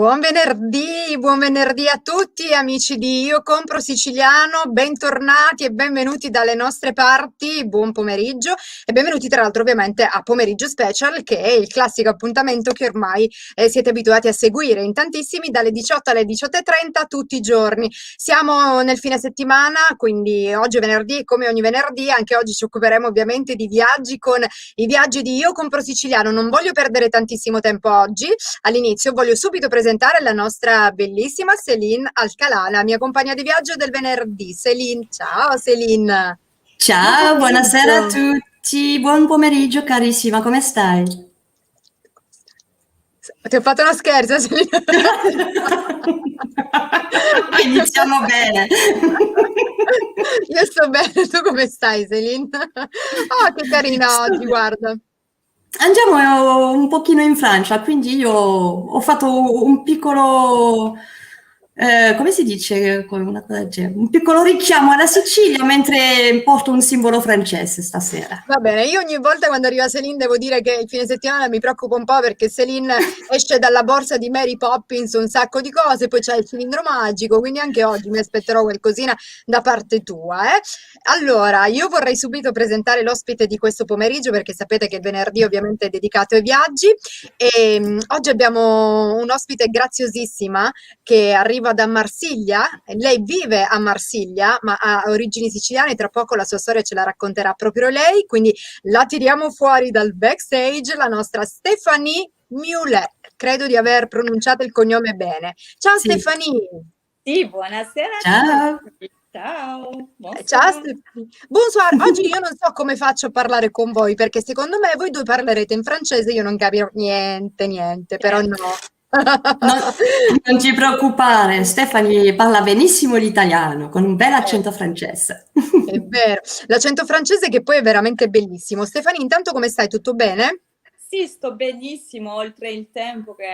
Buon venerdì a tutti amici di Io Compro Siciliano, bentornati e benvenuti dalle nostre parti, buon pomeriggio e benvenuti tra l'altro ovviamente a Pomeriggio Special, che è il classico appuntamento che ormai siete abituati a seguire in tantissimi dalle 18 alle 18:30 tutti i giorni. Siamo nel fine settimana, quindi oggi è venerdì, come ogni venerdì anche oggi ci occuperemo ovviamente di viaggi con i viaggi di Io Compro Siciliano. Non voglio perdere tantissimo tempo oggi. All'inizio voglio subito presentare la nostra bellissima Céline Alcalà, la mia compagna di viaggio del venerdì. Céline, ciao Céline. Buon Ciao, buonasera a pomeriggio. tutti, buon pomeriggio carissima, come stai? Ti ho fatto uno scherzo, Céline. Iniziamo bene. Io sto bene, tu come stai, Céline? Oh, che carina Sto oggi, bene. guarda. Andiamo un pochino in Francia, quindi io ho fatto un piccolo, come si dice, una cosa del genere, un piccolo richiamo alla Sicilia mentre porto un simbolo francese stasera. Va bene, io ogni volta quando arriva Céline devo dire che il fine settimana mi preoccupa un po' perché Céline esce dalla borsa di Mary Poppins un sacco di cose, poi c'è il cilindro magico, quindi anche oggi mi aspetterò qualcosina da parte tua, eh. Allora, io vorrei subito presentare l'ospite di questo pomeriggio perché sapete che il venerdì ovviamente è dedicato ai viaggi e oggi abbiamo un'ospite graziosissima che arriva da Marsiglia. Lei vive a Marsiglia, ma ha origini siciliane. Tra poco la sua storia ce la racconterà proprio lei. Quindi la tiriamo fuori dal backstage, la nostra Stéphanie Mulet. Credo di aver pronunciato il cognome bene. Ciao Sì, Stéphanie. Sì, buonasera a ciao. tutti. Ciao, Ciao bonsoir. Stéphanie. Bonsoir. Oggi io non so come faccio a parlare con voi perché secondo me voi due parlerete in francese, io non capirò niente, niente, però no. Non, non ti preoccupare, Stefani parla benissimo l'italiano, con un bel Eh, accento francese. È vero, l'accento francese che poi è veramente bellissimo. Stefani, intanto come stai? Tutto bene? Sì, sto benissimo, oltre il tempo che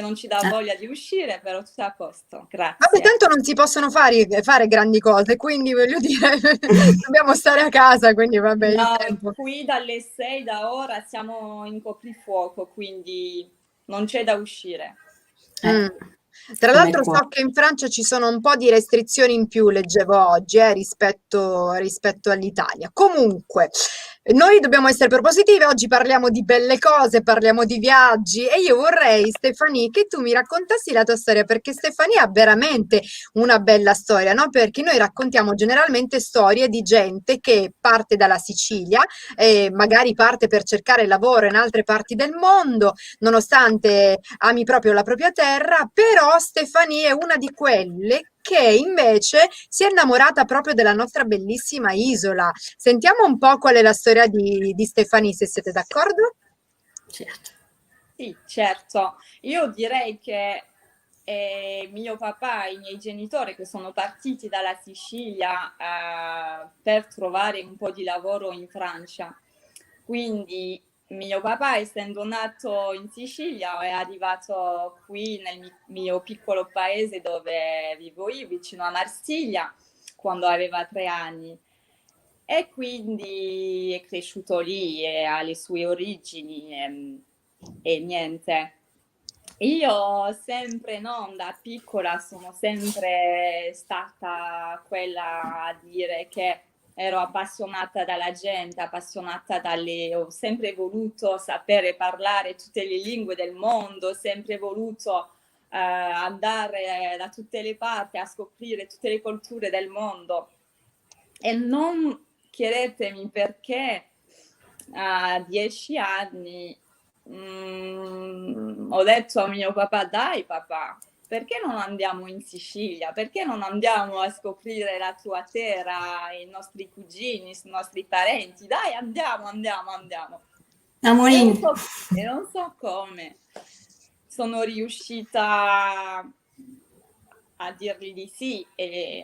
non ci dà Eh, voglia di uscire, però tutto a posto, Vabbè, grazie. tanto non si possono fare grandi cose, quindi voglio dire, dobbiamo stare a casa, quindi vabbè, il No, tempo. qui dalle 6 da ora siamo in coprifuoco, quindi non c'è da uscire. Mm. eh, Tra come l'altro qua. so che in Francia ci sono un po' di restrizioni in più, leggevo oggi, rispetto all'Italia. Comunque, noi dobbiamo essere propositivi, oggi parliamo di belle cose, parliamo di viaggi e io vorrei, Stefania, che tu mi raccontassi la tua storia, perché Stefania ha veramente una bella storia, no? Perché noi raccontiamo generalmente storie di gente che parte dalla Sicilia, magari parte per cercare lavoro in altre parti del mondo, nonostante ami proprio la propria terra, però Stefania è una di quelle che invece si è innamorata proprio della nostra bellissima isola. Sentiamo un po' qual è la storia di Stefania, se siete d'accordo. Certo. Sì, certo. Io direi che mio papà e i miei genitori che sono partiti dalla Sicilia per trovare un po' di lavoro in Francia. Quindi mio papà, essendo nato in Sicilia, è arrivato qui nel mio piccolo paese dove vivo io, vicino a Marsiglia, quando aveva 3 anni. E quindi è cresciuto lì e ha le sue origini e niente. Io sempre, no, da piccola sono sempre stata quella a dire che ero appassionata dalla gente, appassionata ho sempre voluto sapere parlare tutte le lingue del mondo, ho sempre voluto andare da tutte le parti a scoprire tutte le culture del mondo. E non chiedetemi perché a 10 anni ho detto a mio papà, dai papà, perché non andiamo in Sicilia? Perché non andiamo a scoprire la tua terra, i nostri cugini, i nostri parenti? Dai, andiamo, andiamo, andiamo. E Amorin. non so come sono riuscita a dirgli di sì e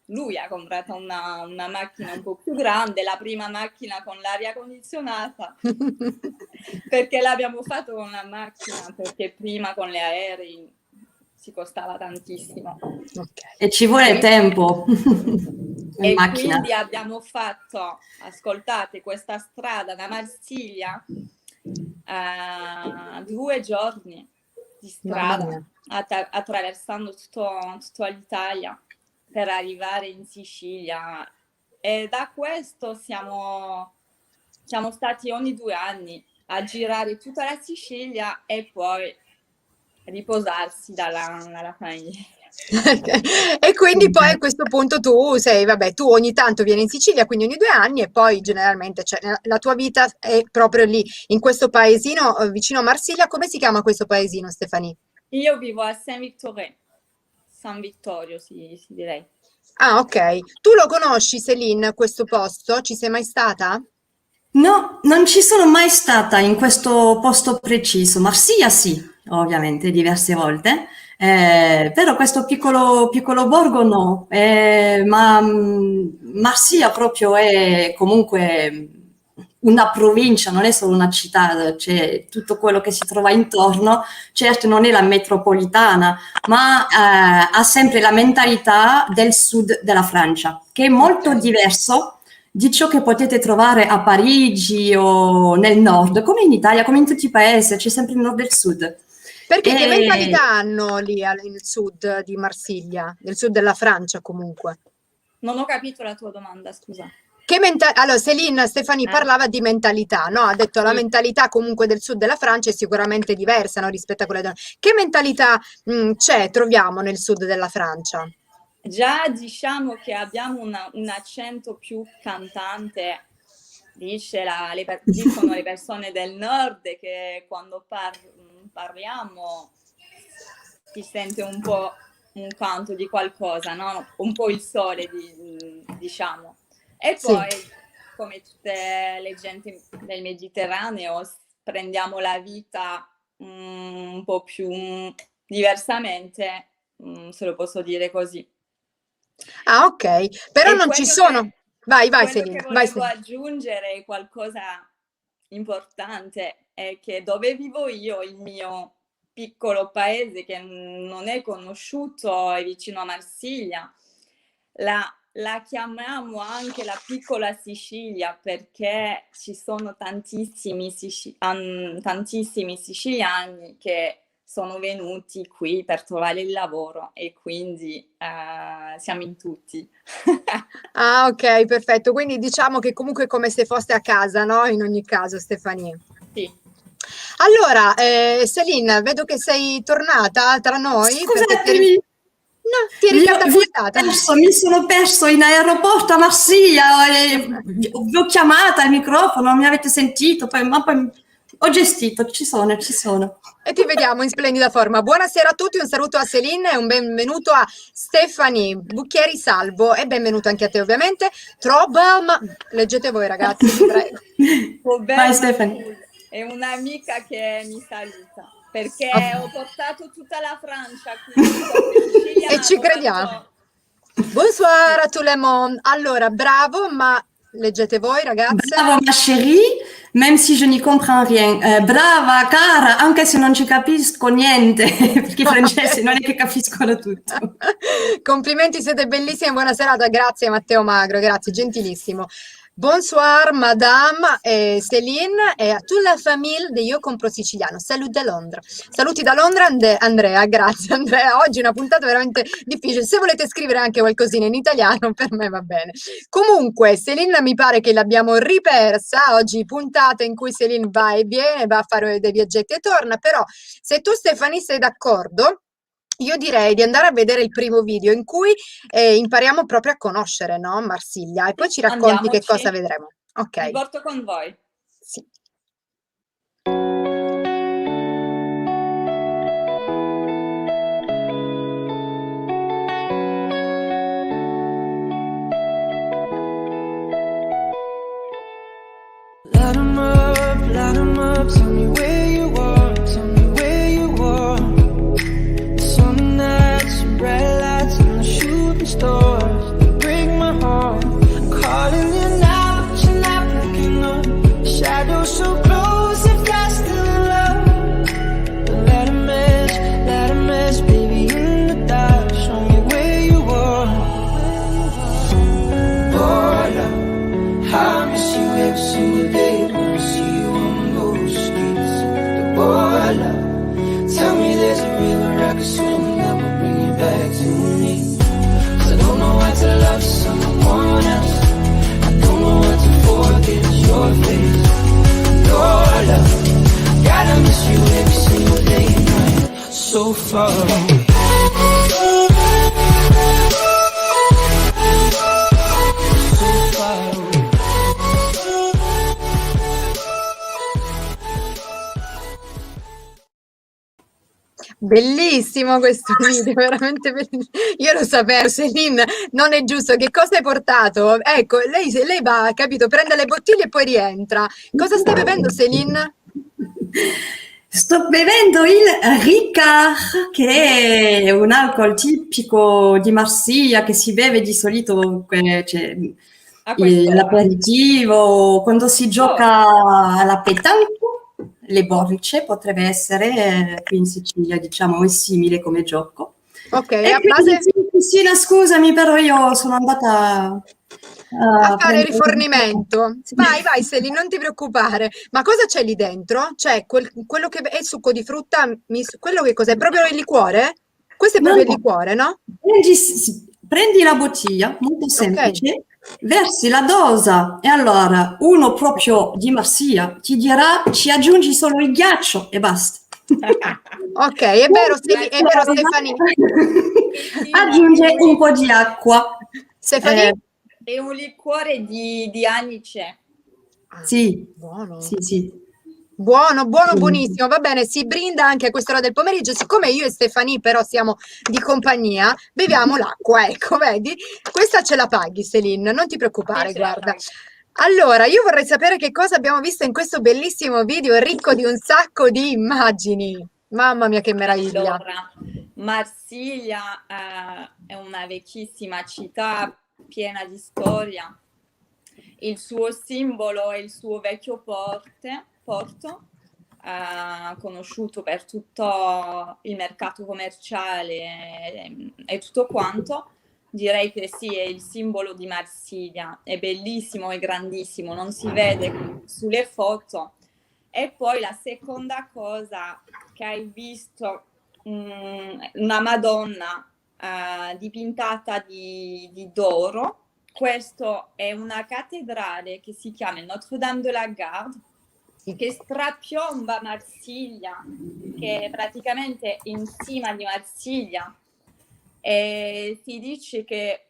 lui ha comprato una macchina un po' più grande, la prima macchina con l'aria condizionata, perché l'abbiamo fatto con la macchina, perché prima con gli aerei si costava tantissimo. Ok. E ci vuole Quindi, tempo in e macchina. quindi abbiamo fatto, ascoltate, questa strada da Marsiglia 2 giorni. di Mamma strada, mia. attraversando tutta l'Italia per arrivare in Sicilia. E da questo siamo stati ogni 2 anni a girare tutta la Sicilia e poi riposarsi dalla famiglia. E quindi poi a questo punto tu ogni tanto vieni in Sicilia, quindi ogni 2 anni, e poi generalmente, cioè, la tua vita è proprio lì, in questo paesino vicino a Marsiglia. Come si chiama questo paesino, Stefania? Io vivo a Saint-Victoré, San Vittorio si direi. Ah, ok. Tu lo conosci, Céline, questo posto? Ci sei mai stata? No, non ci sono mai stata in questo posto preciso. Marsiglia sì, ovviamente, diverse volte, però questo piccolo borgo no. Ma Marsiglia proprio è comunque una provincia, non è solo una città, c'è tutto quello che si trova intorno. Certo non è la metropolitana, ma ha sempre la mentalità del sud della Francia, che è molto Ok. diverso di ciò che potete trovare a Parigi o nel nord, come in Italia, come in tutti i paesi, c'è sempre il nord e il sud. Perché che E mentalità hanno lì nel sud di Marsiglia, nel sud della Francia comunque? Non ho capito la tua domanda, scusa. Allora, Stefani parlava di mentalità, no? Ha detto la Sì. mentalità comunque del sud della Francia è sicuramente diversa, no? Rispetto a quella Che mentalità troviamo nel sud della Francia? Già diciamo che abbiamo un accento più cantante, dicono le persone del nord, che quando parliamo si sente un po' un canto di qualcosa, no? Un po' il sole, diciamo. E Sì. poi, come tutte le genti del Mediterraneo, prendiamo la vita un po' più diversamente, se lo posso dire così. Ah, ok. Però E non ci sono. Vai, quello Céline, che vai, volevo Céline. aggiungere, qualcosa importante, è che dove vivo io, il mio piccolo paese che non è conosciuto, è vicino a Marsiglia, la chiamiamo anche la piccola Sicilia, perché ci sono tantissimi siciliani che sono venuti qui per trovare il lavoro, e quindi siamo in tutti. Ah, ok, perfetto. Quindi diciamo che comunque è come se foste a casa, no? In ogni caso, Stefania. Sì. Allora, Céline, vedo che sei tornata tra noi perché scusatemi, no, ti eri catapultata. mi sono perso in aeroporto a Marsiglia, vi ho chiamata al microfono, non mi avete sentito, ma poi ho gestito, ci sono. E ti vediamo in splendida forma. Buonasera a tutti, un saluto a Céline e un benvenuto a Stefanie Bucchieri Salvo e benvenuto anche a te ovviamente. Ma leggete voi ragazzi, vi prego. Vai Stefani. È un'amica che mi saluta, perché ho portato tutta la Francia qui in Sicilia, E ci crediamo. Bonsoir a tout le monde. Allora, bravo, ma leggete voi ragazze. Bravo ma chérie, même si je n'y comprends rien. Brava, cara, anche se non ci capisco niente, perché i francesi non è che capiscono tutto. Complimenti, siete bellissimi, buona serata, grazie Matteo Magro, grazie, gentilissimo. Bonsoir, madame Céline e a tutta la famiglia di Io Compro Siciliano. Saluti da Londra. Saluti da Londra, Andrea, grazie Andrea. Oggi è una puntata veramente difficile. Se volete scrivere anche qualcosina in italiano, per me va bene. Comunque, Céline mi pare che l'abbiamo ripersa. Oggi puntata in cui Céline va e viene, va a fare dei viaggetti e torna. Però, se tu Stefani sei d'accordo, io direi di andare a vedere il primo video in cui impariamo proprio a conoscere, no? Marsiglia, e poi ci racconti che cosa vedremo. Ok. Vi porto con voi. Sì. Light 'em up, tell me where you are, tell me where you are. Summer nights, bright lights, and the shooting stars, they break my heart. I'm calling you now, but you're not picking up. Shadows so close, if that's still love. But let a mess, baby, in the dark. Show me where you are. Oh, love, I miss you every single day when I see you on those streets. Oh, love, tell me there's Bellissimo questo video, veramente bellissimo. Io lo sapevo, Celine, non è giusto. Che cosa hai portato? Ecco, lei va, capito, prende le bottiglie e poi rientra. Cosa stai bevendo, Celine? Sto bevendo il Ricard, che è un alcol tipico di Marsiglia che si beve di solito cioè, A quest'ora. all'aperitivo, quando si gioca alla pétanque. Le borrice potrebbe essere, qui in Sicilia diciamo è simile come gioco. Ok, E a quindi, base sì, Cristina, scusami, però io sono andata a fare prendere rifornimento. Vai, Celine, non ti preoccupare. Ma cosa c'è lì dentro? C'è quello che è il succo di frutta, quello che cos'è? Proprio il liquore? Questo è No, proprio il no. liquore, no? Prendi la bottiglia, molto Ok. semplice, versi la dosa e allora uno proprio di Marsiglia ti dirà ci aggiungi solo il ghiaccio e basta. Ok, è vero, Stefani. Aggiunge un po' di acqua. Stefani? È un liquore di anice. Sì, Buono. sì. Buono, buonissimo, va bene, si brinda anche a quest'ora del pomeriggio, siccome io e Stefani però siamo di compagnia, beviamo l'acqua, ecco, vedi? Questa ce la paghi, Celine, non ti preoccupare, Sì, ce la guarda. pago. Allora, io vorrei sapere che cosa abbiamo visto in questo bellissimo video ricco di un sacco di immagini. Mamma mia, che meraviglia. Allora, Marsiglia è una vecchissima città piena di storia. Il suo simbolo è il suo vecchio porto, conosciuto per tutto il mercato commerciale e tutto quanto. Direi che sì, è il simbolo di Marsiglia, è bellissimo, è grandissimo, non si vede sulle foto. E poi la seconda cosa che hai visto, una Madonna dipintata di d'oro. Questo è una cattedrale che si chiama Notre-Dame de la Garde, che strapiomba Marsiglia, che è praticamente in cima di Marsiglia. E si dice che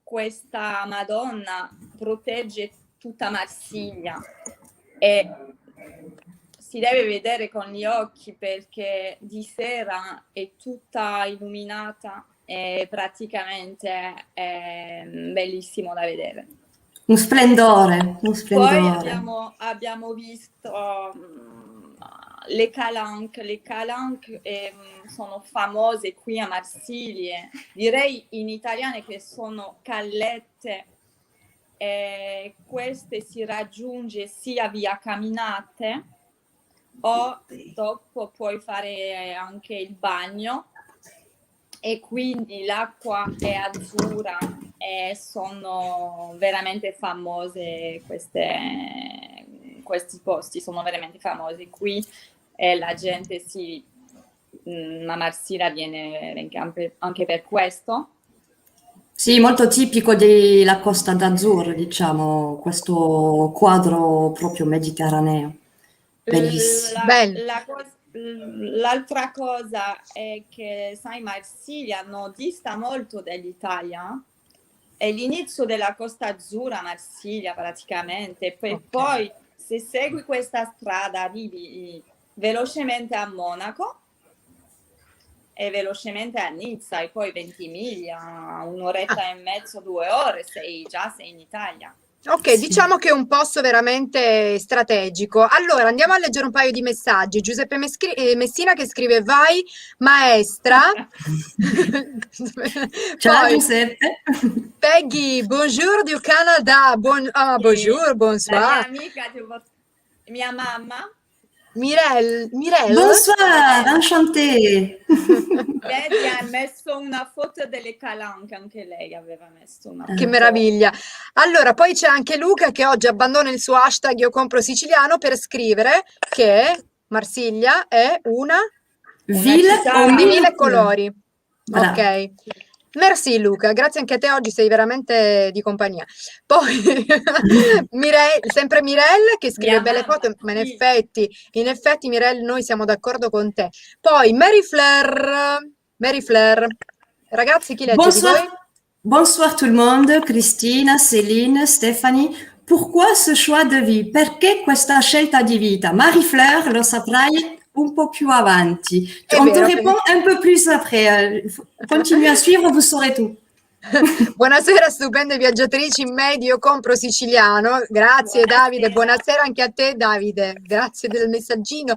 questa Madonna protegge tutta Marsiglia e si deve vedere con gli occhi perché di sera è tutta illuminata e praticamente è bellissimo da vedere. Un splendore. Poi abbiamo visto le calanque. Le calanque sono famose qui a Marsiglia, direi in italiano che sono callette. Queste si raggiunge sia via camminate o dopo puoi fare anche il bagno e quindi l'acqua è azzurra e sono veramente famose questi posti, sono veramente famosi qui e la gente a Marsiglia viene anche per questo. Sì, molto tipico della Costa d'Azzurro, diciamo, questo quadro proprio mediterraneo. Bellissimo. L'altra cosa è che, sai, Marsiglia non dista molto dall'Italia, è l'inizio della Costa Azzurra, Marsiglia praticamente, poi se segui questa strada arrivi velocemente a Monaco e velocemente a Nizza e poi Ventimiglia, un'oretta e mezzo, 2 ore, sei in Italia. Ok, diciamo che è un posto veramente strategico. Allora, andiamo a leggere un paio di messaggi. Giuseppe Messina che scrive: vai maestra. Ciao Poi, Giuseppe. Peggy, bonjour du Canada. Bonjour, bonsoir. La mia amica, mia mamma. Mirelle. Bonsoir, enchanté. Vedi, ha messo una foto delle calanche, anche lei aveva messo una foto. Che meraviglia. Allora, poi c'è anche Luca che oggi abbandona il suo hashtag Io compro siciliano per scrivere che Marsiglia è una Ville di mille colori. Brava. Ok. Merci Luca, grazie anche a te, oggi sei veramente di compagnia. Poi sempre Mirelle che scrive Mia belle mamma, foto, ma in sì. effetti Mirelle noi siamo d'accordo con te. Poi Mary Flair, ragazzi chi legge di voi? Bonsoir tout le monde, Cristina, Céline, Stéphanie. Pourquoi ce choix de vie? Perché questa scelta di vita? Marie Fleur, lo saprai un po' più avanti. È On te vero, répond un peu plus après. Continuez à suivre, vous saurez tout. Buonasera, stupende viaggiatrici in medio, compro siciliano. Grazie Davide, buonasera anche a te Davide, grazie del messaggino.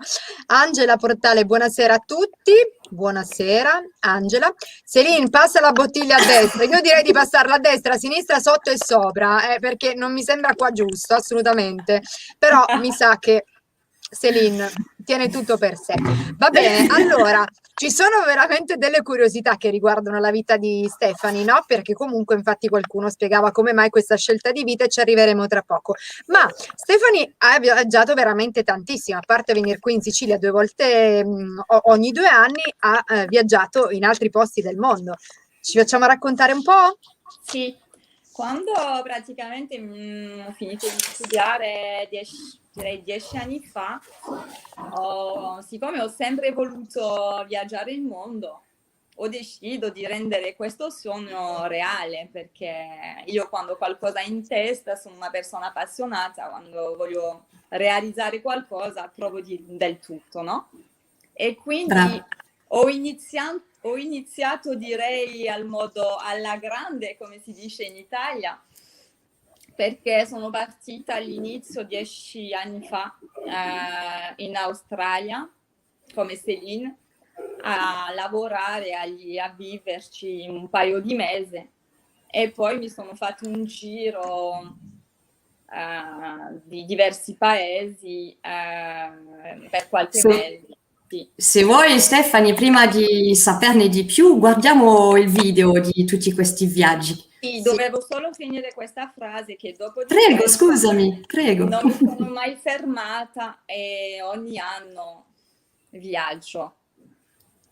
Angela Portale, buonasera a tutti. Buonasera Angela. Celine, passa la bottiglia a destra. Io direi di passarla a destra, a sinistra, sotto e sopra, perché non mi sembra qua giusto, assolutamente. Però mi sa che Celine tiene tutto per sé. Va bene, allora, ci sono veramente delle curiosità che riguardano la vita di Stefani, no? Perché comunque, infatti, qualcuno spiegava come mai questa scelta di vita e ci arriveremo tra poco. Ma Stefani ha viaggiato veramente tantissimo, a parte venire qui in Sicilia 2 volte ogni 2 anni, ha viaggiato in altri posti del mondo. Ci facciamo raccontare un po'? Sì, quando praticamente ho finito di studiare 10 anni fa, siccome ho sempre voluto viaggiare il mondo, ho deciso di rendere questo sogno reale, perché io quando ho qualcosa in testa sono una persona appassionata, quando voglio realizzare qualcosa provo del tutto, no? E quindi ho iniziato direi alla grande, come si dice in Italia, perché sono partita all'inizio 10 anni fa in Australia come Celine a lavorare, a viverci un paio di mesi, e poi mi sono fatto un giro di diversi paesi per qualche mese. Sì. Se vuoi Stefani, prima di saperne di più, guardiamo il video di tutti questi viaggi. Sì, dovevo solo finire questa frase che dopo di Prego, questo scusami, prego. non mi sono mai fermata e ogni anno viaggio.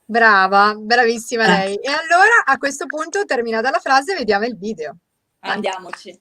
Brava, bravissima lei. E allora a questo punto, terminata la frase, vediamo il video. Andiamoci.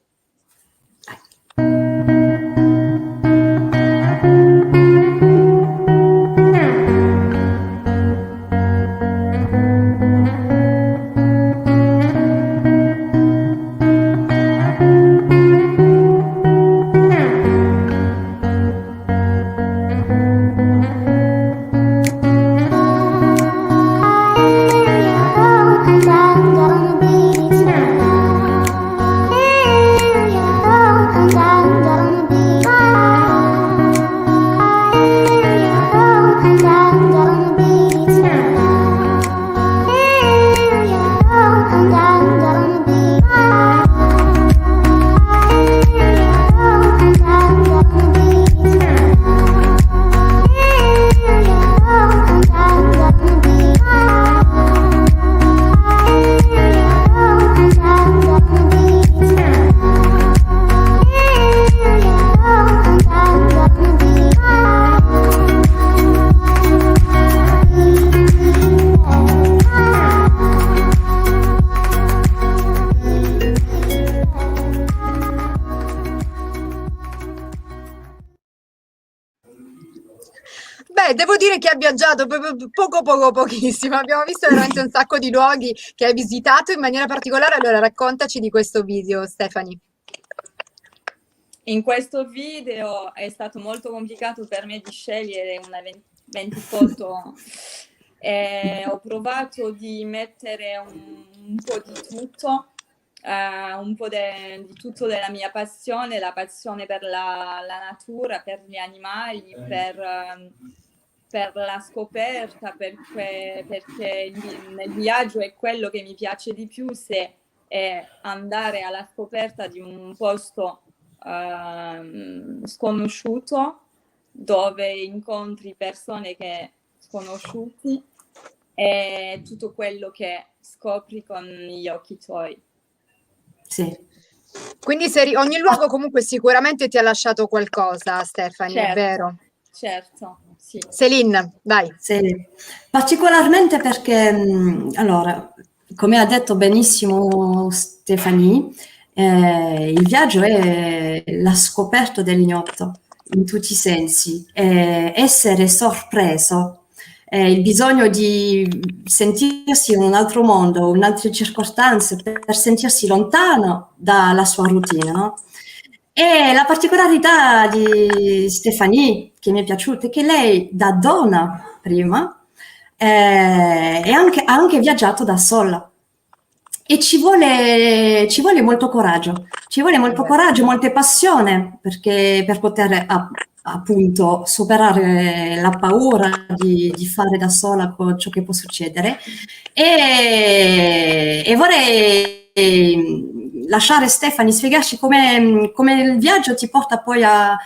Devo dire che ha viaggiato pochissimo, abbiamo visto veramente un sacco di luoghi che hai visitato in maniera particolare. Allora raccontaci di questo video, Stefani. In questo video è stato molto complicato per me di scegliere una 20 foto. Ho provato di mettere un po' di tutto, un po' di tutto della mia passione, la passione per la natura, per gli animali, per la scoperta, perché nel viaggio è quello che mi piace di più, se è andare alla scoperta di un posto sconosciuto, dove incontri persone che sconosciuti e tutto quello che scopri con gli occhi tuoi. Sì. Quindi ogni luogo comunque sicuramente ti ha lasciato qualcosa, Stefani, certo, è vero? Certo, sì. Celine, vai. Sì. Particolarmente perché, allora, come ha detto benissimo Stefani, il viaggio è la scoperta dell'ignoto in tutti i sensi, essere sorpreso, il bisogno di sentirsi in un altro mondo, in altre circostanze, per sentirsi lontano dalla sua routine, no? E la particolarità di Stefani, che mi è piaciuta, è che lei, da donna, prima, e ha anche viaggiato da sola. E ci vuole molto coraggio, molta passione per poter appunto superare la paura di fare da sola ciò che può succedere. E vorrei lasciare Stefani spiegarci come il viaggio ti porta poi a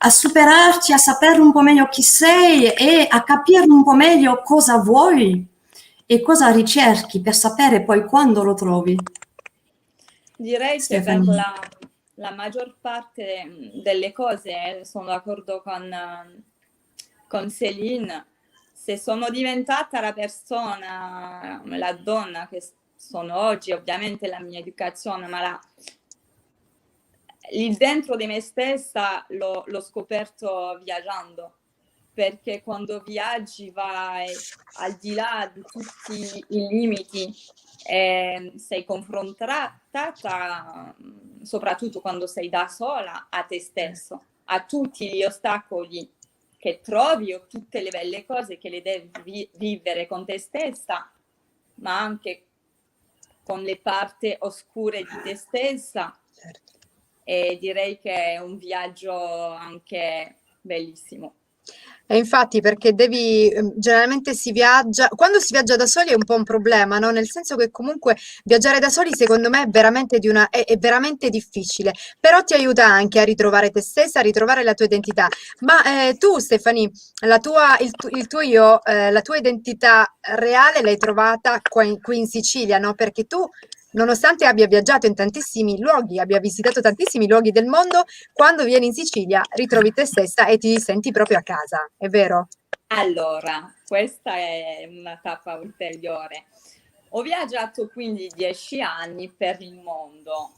superarti, a sapere un po' meglio chi sei e a capire un po' meglio cosa vuoi e cosa ricerchi per sapere poi quando lo trovi. Direi che per Stefani. la maggior parte delle cose sono d'accordo con Céline. Se sono diventata la persona, la donna che sono oggi, ovviamente la mia educazione, ma il dentro di me stessa l'ho scoperto viaggiando, perché quando viaggi vai al di là di tutti i limiti e sei confrontata, soprattutto quando sei da sola, a te stesso, a tutti gli ostacoli che trovi o tutte le belle cose che le devi vivere con te stessa, ma anche con le parti oscure di te stessa. Certo. E direi che è un viaggio anche bellissimo. E infatti, perché generalmente si viaggia, quando si viaggia da soli è un po' un problema, no? Nel senso che comunque viaggiare da soli secondo me è veramente, è veramente difficile, però ti aiuta anche a ritrovare te stessa, a ritrovare la tua identità. Ma tu, Stefani, il tuo io, la tua identità reale l'hai trovata qui in Sicilia, no? Perché tu, nonostante abbia viaggiato in tantissimi luoghi, abbia visitato tantissimi luoghi del mondo, quando vieni in Sicilia ritrovi te stessa e ti senti proprio a casa, è vero? Allora, questa è una tappa ulteriore. Ho viaggiato quindi 10 anni per il mondo,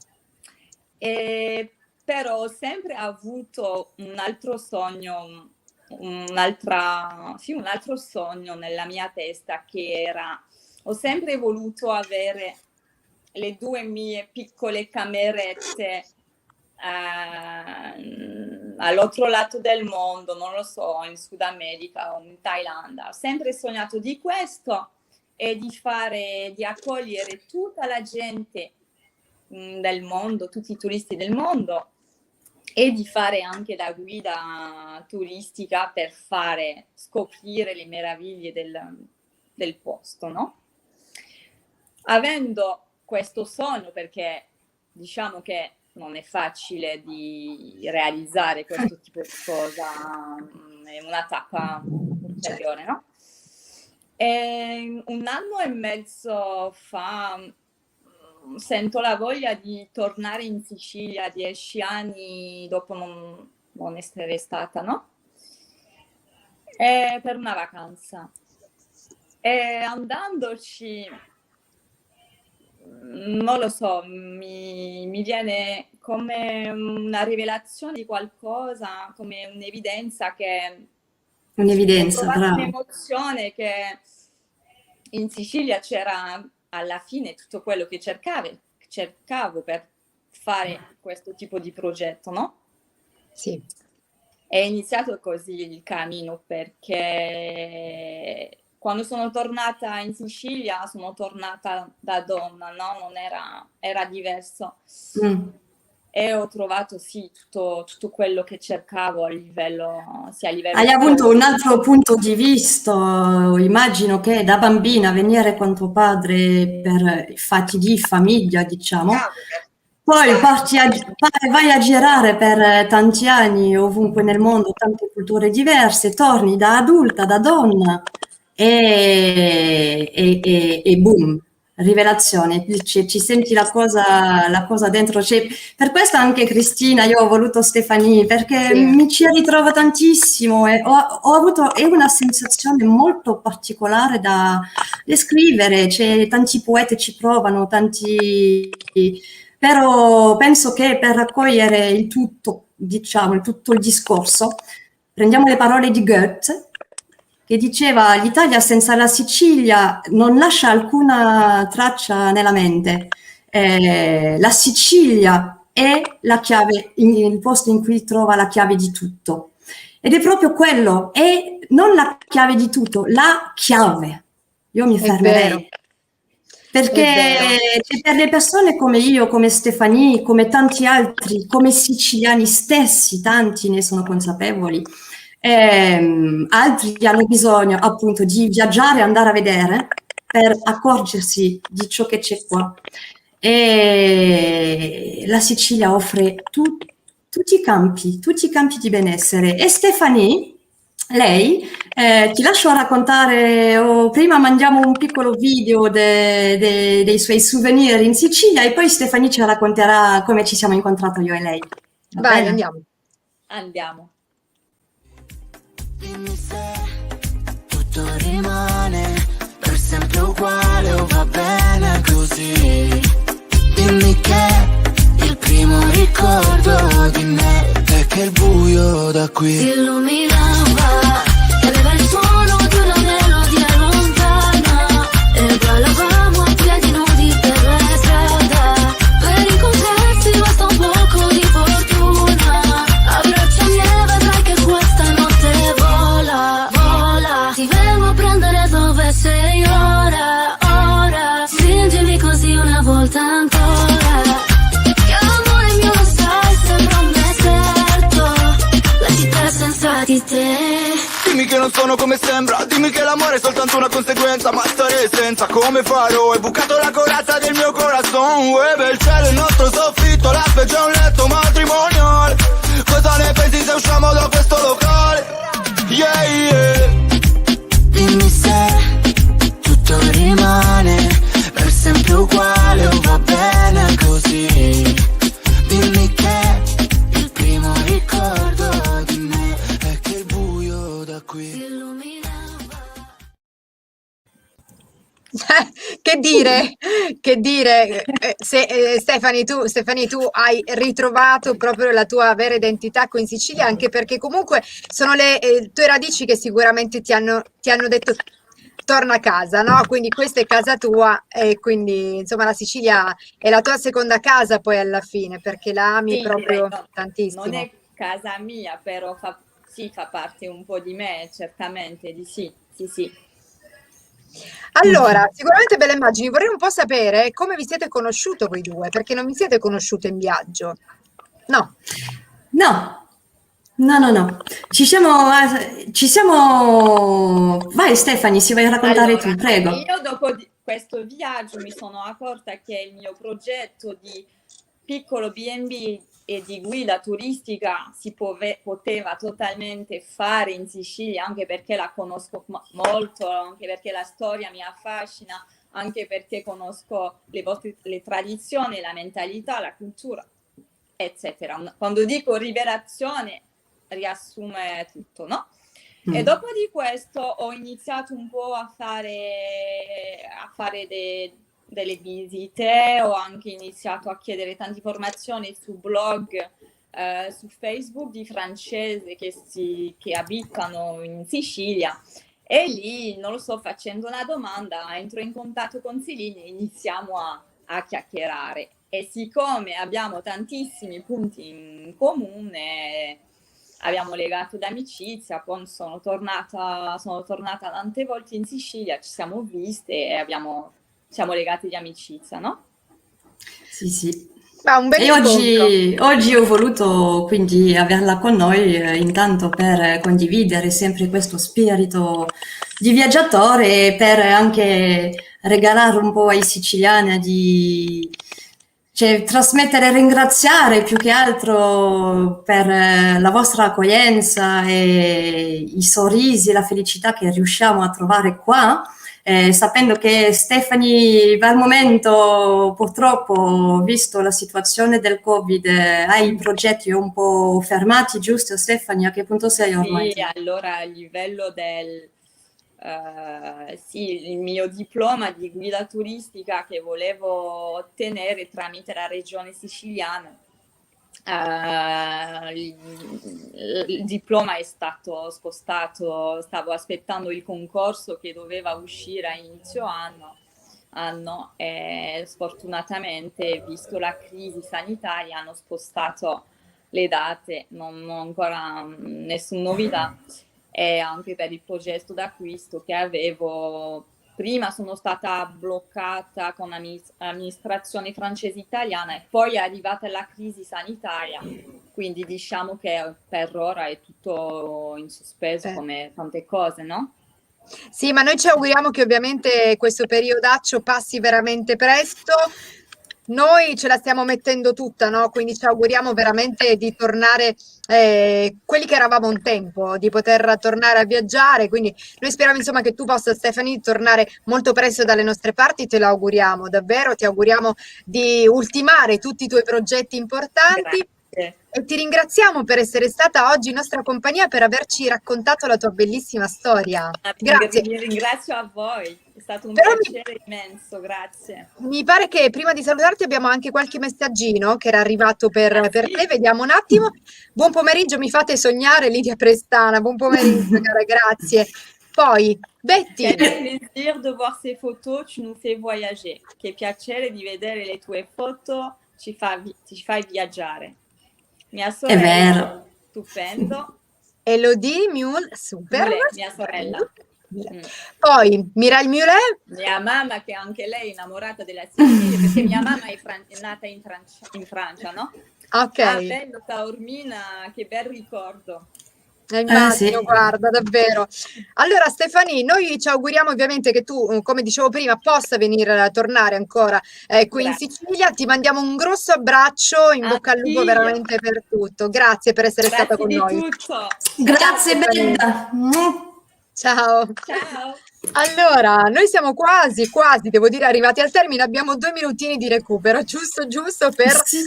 però ho sempre avuto un altro sogno, un altro sogno nella mia testa, che era, ho sempre voluto avere le 2 mie piccole camerette all'altro lato del mondo, non lo so, in Sud America o in Thailandia. Ho sempre sognato di questo e di accogliere tutta la gente del mondo, tutti i turisti del mondo, e di fare anche la guida turistica per fare scoprire le meraviglie del posto, no? Avendo questo sogno, perché diciamo che non è facile di realizzare questo tipo di cosa, è una tappa ulteriore, no? E 1 anno e mezzo fa sento la voglia di tornare in Sicilia 10 anni dopo non essere stata, no? E per una vacanza. E andandoci, non lo so, mi viene come una rivelazione di qualcosa, come un'evidenza Un'evidenza, ho provato bravo. un'emozione che in Sicilia c'era alla fine tutto quello che cercavo per fare questo tipo di progetto, no? Sì. È iniziato così il cammino, perché quando sono tornata in Sicilia sono tornata da donna, no? Non era diverso. E ho trovato sì tutto quello che cercavo sia a livello Hai avuto un altro punto di vista, immagino che da bambina venire con tuo padre per fatti di famiglia, diciamo, poi vai a girare per tanti anni ovunque nel mondo, tante culture diverse, torni da adulta, da donna e boom, rivelazione, ci senti la cosa dentro. Per questo anche Cristina, io ho voluto Stefani, perché Sì. mi ci ritrovo tantissimo e ho avuto una sensazione molto particolare da descrivere. Tanti poeti ci provano, però penso che per raccogliere il tutto, diciamo, tutto il discorso, prendiamo le parole di Goethe, che diceva: l'Italia senza la Sicilia non lascia alcuna traccia nella mente. La Sicilia è la chiave, il posto in cui trova la chiave di tutto. Ed è proprio quello, è non la chiave di tutto, la chiave. Io mi È vero, fermerei. Perché è vero. per le persone come io, come Stefanie, come tanti altri, come siciliani stessi, tanti ne sono consapevoli, altri hanno bisogno appunto di viaggiare, andare a vedere per accorgersi di ciò che c'è qua. E la Sicilia offre tutti i campi di benessere. E Stefanie, lei, ti lascio raccontare, o prima mandiamo un piccolo video dei suoi souvenir in Sicilia e poi Stefanie ci racconterà come ci siamo incontrato io e lei. Va Vai, bene? andiamo. Andiamo. Dimmi se tutto rimane per sempre uguale o va bene così. Dimmi che il primo ricordo di me è che il buio da qui si illuminava e aveva il suono di una melodia lontana e ballavamo a piedi nudi per la strada. Per incontrarsi basta un poco di fortuna. Abbracciami e vedrai che questa notte vola, vola. Ti vengo a prendere dove sei ora, ora. Stringimi così una volta ancora. Che l'amore mio lo sai, sembra un deserto. La città senza di te. Dimmi che non sono come sembra, dimmi che l'amore è soltanto una conseguenza, ma stare senza come farò? Hai bucato la corazza del mio corazon, bel cielo, il nostro soffitto, la specie è un letto matrimoniale. Cosa ne pensi se usciamo da questo locale? Yeah, yeah. Dimmi se tutto rimane per sempre uguale o va bene così. Dimmi che il primo ricordo di me è che il buio da qui Si illuminava. Che dire, Stefanie, tu hai ritrovato proprio la tua vera identità qui in Sicilia, anche perché comunque sono le tue radici che sicuramente ti hanno detto torna a casa, no? Quindi questa è casa tua e quindi insomma la Sicilia è la tua seconda casa poi alla fine, perché la ami Sì, proprio no, tantissimo. non è casa mia, però sì, fa parte un po' di me, certamente di sì, sì, sì. Allora, sicuramente belle immagini. Vorrei un po' sapere come vi siete conosciuti voi due, perché non vi siete conosciute in viaggio. No. No, no, no, no. Vai Stefanie, si vai a raccontare tu, Allora, prego. io dopo questo viaggio mi sono accorta che il mio progetto di piccolo B&B e di guida turistica si poteva totalmente fare in Sicilia, anche perché la conosco molto, anche perché la storia mi affascina, anche perché conosco le tradizioni, la mentalità, la cultura, eccetera. Quando dico liberazione, riassume tutto, no? E dopo di questo ho iniziato un po' a fare delle visite, ho anche iniziato a chiedere tante informazioni su blog, su Facebook di francesi che abitano in Sicilia. E lì, non lo so, facendo una domanda, entro in contatto con Celine e iniziamo a chiacchierare. E siccome abbiamo tantissimi punti in comune, abbiamo legato d'amicizia, poi sono tornata tante volte in Sicilia, ci siamo viste e siamo legati di amicizia, no? Sì, sì. Ma un bel E incontro. oggi ho voluto quindi averla con noi, intanto per condividere sempre questo spirito di viaggiatore e per anche regalare un po' ai siciliani cioè, trasmettere e ringraziare più che altro per la vostra accoglienza e i sorrisi, la felicità che riusciamo a trovare qua. Sapendo che Stefanie al momento purtroppo, visto la situazione del Covid, hai i progetti un po' fermati, giusto Stefanie? A che punto sei ormai? Sì, allora a livello sì, il mio diploma di guida turistica che volevo ottenere tramite la regione siciliana, il diploma è stato spostato, stavo aspettando il concorso che doveva uscire a inizio anno e sfortunatamente, visto la crisi sanitaria, hanno spostato le date, non ho ancora nessuna novità. E anche per il progetto d'acquisto che avevo, prima sono stata bloccata con l'amministrazione francese italiana e poi è arrivata la crisi sanitaria, quindi diciamo che per ora è tutto in sospeso come tante cose, no? Sì, ma noi ci auguriamo che ovviamente questo periodaccio passi veramente presto. Noi ce la stiamo mettendo tutta, no? Quindi ci auguriamo veramente di tornare quelli che eravamo un tempo, di poter tornare a viaggiare. Quindi noi speriamo insomma che tu possa, Stephanie, tornare molto presto dalle nostre parti, te lo auguriamo davvero, ti auguriamo di ultimare tutti i tuoi progetti importanti. Grazie. E ti ringraziamo per essere stata oggi in nostra compagnia, per averci raccontato la tua bellissima storia. Grazie. Vi ringrazio a voi, è stato un Però piacere immenso, grazie. mi pare che prima di salutarti abbiamo anche qualche messaggino che era arrivato per sì? te, vediamo un attimo. Buon pomeriggio, mi fate sognare, Lidia Prestana, buon pomeriggio cara, grazie. Poi, Betty. Quel plaisir de voir ces photos, tu nous fais voyager. Che piacere di vedere le tue foto, ci fai viaggiare. Mia È sorella, vero. stupendo. Elodie Mule, super. Mulet, mia sorella. Poi, Mirai Mulet. Mia mamma, che anche lei è innamorata della Sicilia, perché mia mamma è nata in Francia, no? Ok. Ah, bello, Taormina, che bel ricordo. Immagino, sì. guarda, davvero. Allora, Stefani, noi ci auguriamo ovviamente che tu, come dicevo prima, possa venire a tornare ancora qui in Grazie. Sicilia. Ti mandiamo un grosso abbraccio, in bocca al lupo Anch'io. veramente per tutto. Grazie per essere stata Grazie con di noi. tutto. Grazie, Stefania. Brenda. Ciao. Ciao. Allora, noi siamo quasi, devo dire, arrivati al termine. Abbiamo 2 minutini di recupero, giusto per, Sì.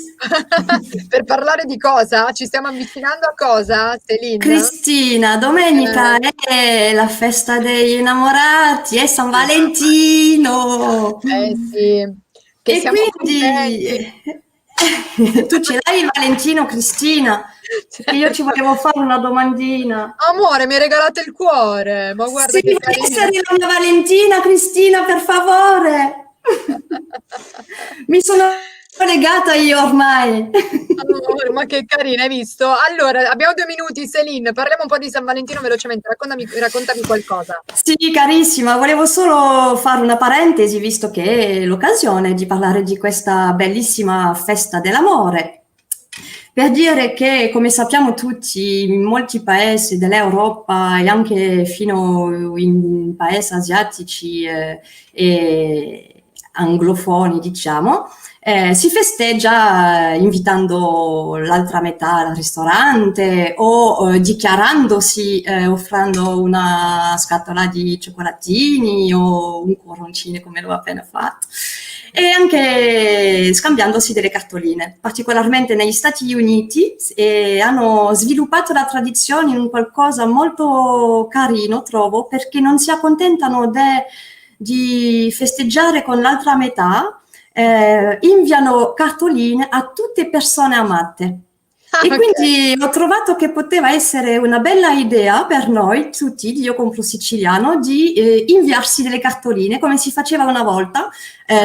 per parlare di cosa? Ci stiamo avvicinando a cosa, Celine? Cristina, domenica è la festa degli innamorati, è San Valentino. Sì, che E siamo quindi contenti. tu ce l'hai il Valentino, Cristina? Che io ci volevo fare una domandina. Amore, mi hai regalato il cuore, ma guarda Sì, che vuoi carino. essere la mia Valentina, Cristina, per favore? Mi sono legata io ormai. Amore, ma che carina, hai visto? Allora, abbiamo 2 minuti, Celine, parliamo un po' di San Valentino velocemente, raccontami qualcosa. Sì, carissima, volevo solo fare una parentesi, visto che è l'occasione di parlare di questa bellissima festa dell'amore, per dire che, come sappiamo tutti, in molti paesi dell'Europa e anche fino in paesi asiatici e anglofoni, diciamo, si festeggia invitando l'altra metà al ristorante o dichiarandosi, offrendo una scatola di cioccolatini o un coroncino come l'ho appena fatto, e anche scambiandosi delle cartoline. Particolarmente negli Stati Uniti hanno sviluppato la tradizione in qualcosa molto carino, trovo, perché non si accontentano di festeggiare con l'altra metà, inviano cartoline a tutte persone amate. E quindi ho trovato che poteva essere una bella idea per noi tutti, io compro siciliano, di inviarsi delle cartoline come si faceva una volta,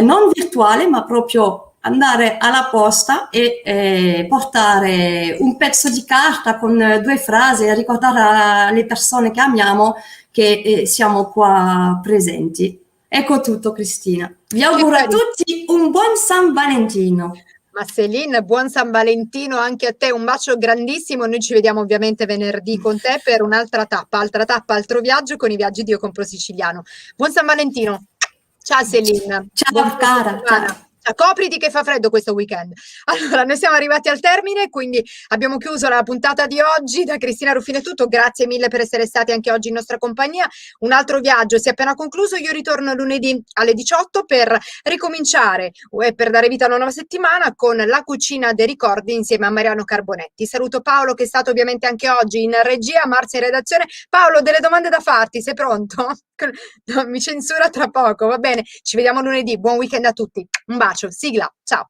non virtuale ma proprio andare alla posta e portare un pezzo di carta con 2 frasi e ricordare alle persone che amiamo che siamo qua presenti. Ecco tutto, Cristina. Vi auguro a tutti un buon San Valentino. Ma Celine, buon San Valentino anche a te, un bacio grandissimo. Noi ci vediamo ovviamente venerdì con te per un'altra tappa, altro viaggio con i viaggi di Io Compro Siciliano. Buon San Valentino. Ciao Celine. Ciao cara. Ciao. Copriti che fa freddo questo weekend. Allora, noi siamo arrivati al termine, quindi abbiamo chiuso la puntata di oggi. Da Cristina Ruffini è tutto, grazie mille per essere stati anche oggi in nostra compagnia. Un altro viaggio si è appena concluso, io ritorno lunedì alle 18 per ricominciare e per dare vita a una nuova settimana con La Cucina dei Ricordi insieme a Mariano Carbonetti. Saluto Paolo che è stato ovviamente anche oggi in regia, Marzia in redazione. Paolo, delle domande da farti, sei pronto? No, mi censura tra poco, va bene? Ci vediamo lunedì, buon weekend a tutti. Un bacio, sigla, ciao!